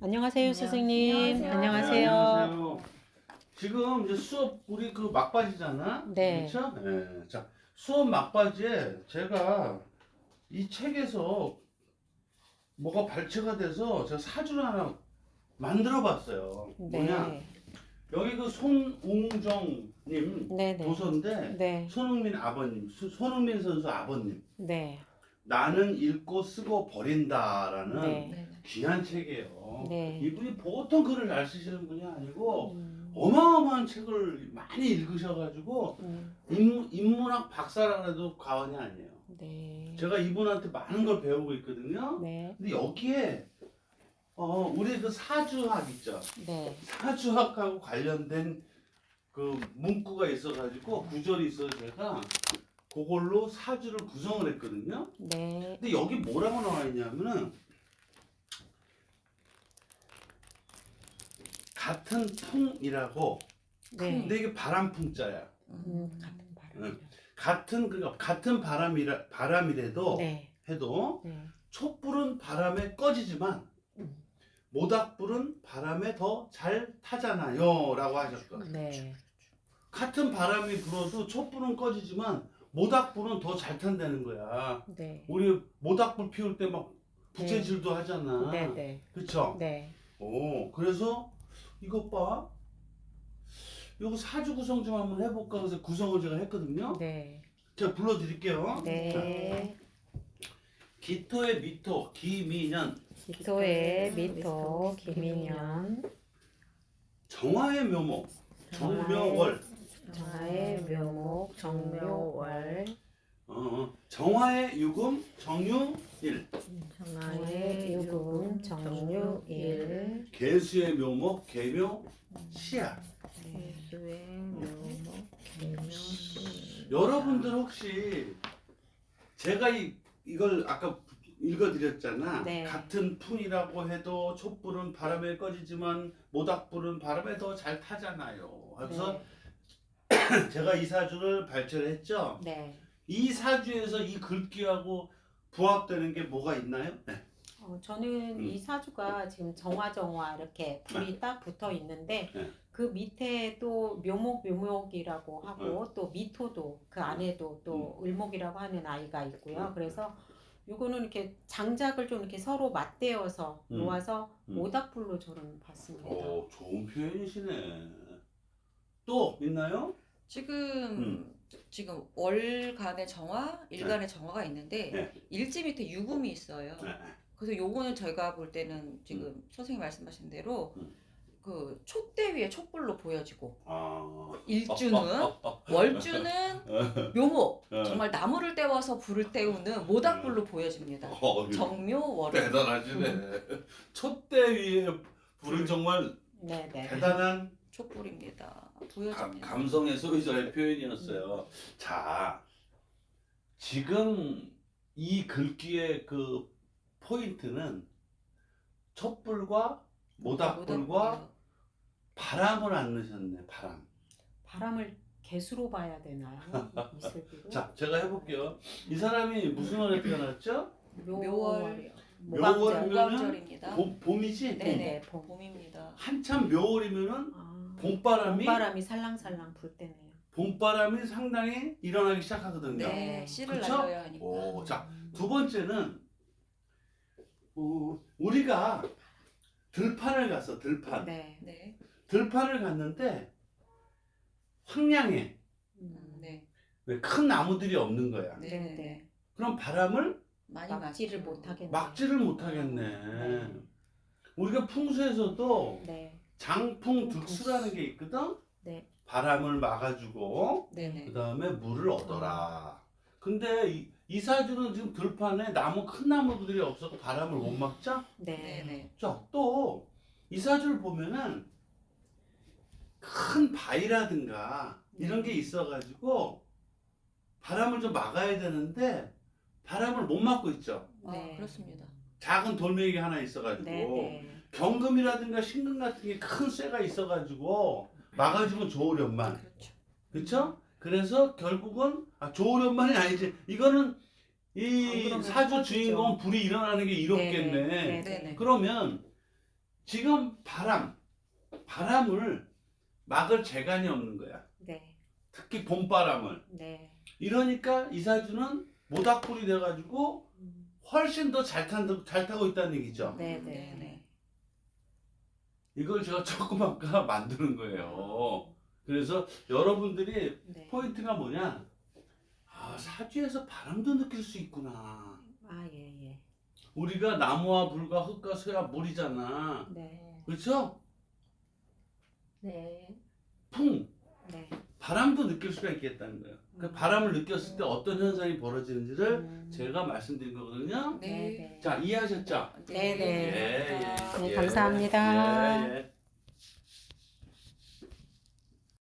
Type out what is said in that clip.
안녕하세요, 스승님. 안녕하세요. 안녕하세요. 지금 이제 수업 우리 그 막바지잖아. 네. 그렇죠? 예. 자, 수업 막바지에 제가 이 책에서 뭐가 발췌가 돼서 제가 사주를 하나 만들어 봤어요. 뭐냐? 네. 여기 그 손웅정님 네, 네. 도서인데 네. 손흥민 아버님, 손흥민 선수 아버님. 네. 나는 읽고 쓰고 버린다라는 네. 귀한 책이에요. 네. 이분이 보통 글을 잘 쓰시는 분이 아니고 음, 어마어마한 책을 많이 읽으셔가지고 음, 인문학 박사라 해도 과언이 아니에요. 네. 제가 이분한테 많은 걸 배우고 있거든요. 네. 근데 여기에 우리 그 사주학 있죠. 네. 사주학하고 관련된 그 문구가 있어가지고 구절이 있어서 제가 그걸로 사주를 구성을 했거든요. 네. 근데 여기 뭐라고 나와 있냐면은 같은 풍이라고. 네. 근데 이게 바람풍자야. 같은 바람. 응. 그러니까 같은 바람이라도 네. 해도 네. 촛불은 바람에 꺼지지만 음, 모닥불은 바람에 더 잘 타잖아요라고 하셨거든요. 네. 같은 바람이 불어도 촛불은 꺼지지만 모닥불은 더 잘 탄다는 거야. 네. 우리 모닥불 피울 때 막 부채질도 하잖아. 네. 네. 그쵸? 네. 그래서 이것 봐. 이거 사주 구성 좀 한번 해볼까 해서 구성을 제가 했거든요. 네. 제가 불러드릴게요. 네. 기토의 미토, 기미년. 기토의 미토 김인현. 정화의 묘목, 정묘월. 정화의 묘목 정묘월. 정화의 유금, 정유일. 정화의 유금 정유일. 개수의 묘목, 개묘, 시야. 개수의 묘목 개묘시. 여러분들 혹시 제가 이걸 아까 읽어드렸잖아. 네. 같은 풍이라고 해도 촛불은 바람에 꺼지지만 모닥불은 바람에 더 잘 타잖아요. 그래서 제가 이 사주를 발췌를 했죠. 네. 이 사주에서 이 글귀하고 부합되는 게 뭐가 있나요? 네. 저는 이 사주가 지금 정화 이렇게 불이 딱 붙어 있는데 네. 그 밑에 또 묘목이라고 하고 또 미토도 그 안에도 또 을목이라고 하는 아이가 있고요. 그래서 요거는 이렇게 장작을 좀 이렇게 서로 맞대어서 놓아서 모닥불로 저는 봤습니다. 좋은 표현이시네. 또 있나요? 지금 월간의 정화, 일간의 정화가 있는데 네. 일지 밑에 유금이 있어요. 네. 그래서 요거는 저희가 볼 때는 지금 선생님 말씀하신 대로 그 촛대 위에 촛불로 보여지고 일주는 월주는 묘목 정말 나무를 떼워서 불을 때우는 모닥불로 보여집니다. 정묘월은 대단하시네. 촛대 위에 불은 정말 네네. 대단한 촛불입니다. 보여집니다. 감성의 소유자의 표현이었어요. 자, 지금 이 글귀의 그 포인트는 촛불과 모닥불과 모닥불이요. 바람을 안 넣으셨네. 바람을 개수로 봐야 되나요? 이슬비로? 자, 제가 해볼게요. 이 사람이 무슨 월에 태어났죠? 묘월이요. 묘월. 모광절. 모광절입니다. 봄이지? 네네. 봄입니다. 한참 묘월이면은 봄바람이 살랑살랑 불 때네요. 봄바람이 상당히 일어나기 시작하거든요. 네, 씨를 그쵸? 날려야 하니까. 자, 두 번째는 우리가 들판을 갔어. 들판. 네. 네. 들판을 갔는데 황량해. 네. 왜 큰 나무들이 없는 거야. 네. 네. 네. 그럼 바람을 많이 막지를 맞죠. 못하겠네. 막지를 못하겠네. 우리가 풍수에서도 네. 장풍 득수라는 게 있거든. 네. 바람을 막아주고 네네. 그 다음에 물을 얻어라. 근데 이 사주는 지금 들판에 큰 나무들이 없어서 바람을 못 막자. 네. 네네. 자, 또 이 사주를 보면은 큰 바위라든가 이런 게 있어가지고 바람을 좀 막아야 되는데 바람을 못 막고 있죠. 네. 그렇습니다. 작은 돌멩이가 하나 있어가지고 네. 경금이라든가 신금 같은 게 큰 쇠가 있어가지고 막아주면 좋으련만. 그렇죠. 그렇죠? 그래서 결국은 좋으련만이 아니지. 이거는 이 그러면 사주 꺼지죠. 주인공 불이 일어나는 게 이롭겠네. 네네. 네네. 그러면 지금 바람을 막을 재간이 없는 거야. 네. 특히 봄바람을. 네. 이러니까 이사주는 모닥불이 돼가지고 음. 훨씬 더 잘 타고 있다는 얘기죠. 네, 네, 네. 네. 이걸 제가 조금 아까 만드는 거예요. 그래서 여러분들이 네. 포인트가 뭐냐? 아, 사주에서 바람도 느낄 수 있구나. 아, 예, 예. 우리가 나무와 불과 흙과 쇠와 물이잖아. 네. 그렇죠? 네. 풍, 네. 바람도 느낄 수가 있겠다는 거예요. 그 바람을 느꼈을 때 어떤 현상이 벌어지는지를 음. 제가 말씀드린 거거든요. 네. 네, 네. 자, 이해하셨죠? 네, 네. 예, 예, 네, 예. 감사합니다. 예, 예.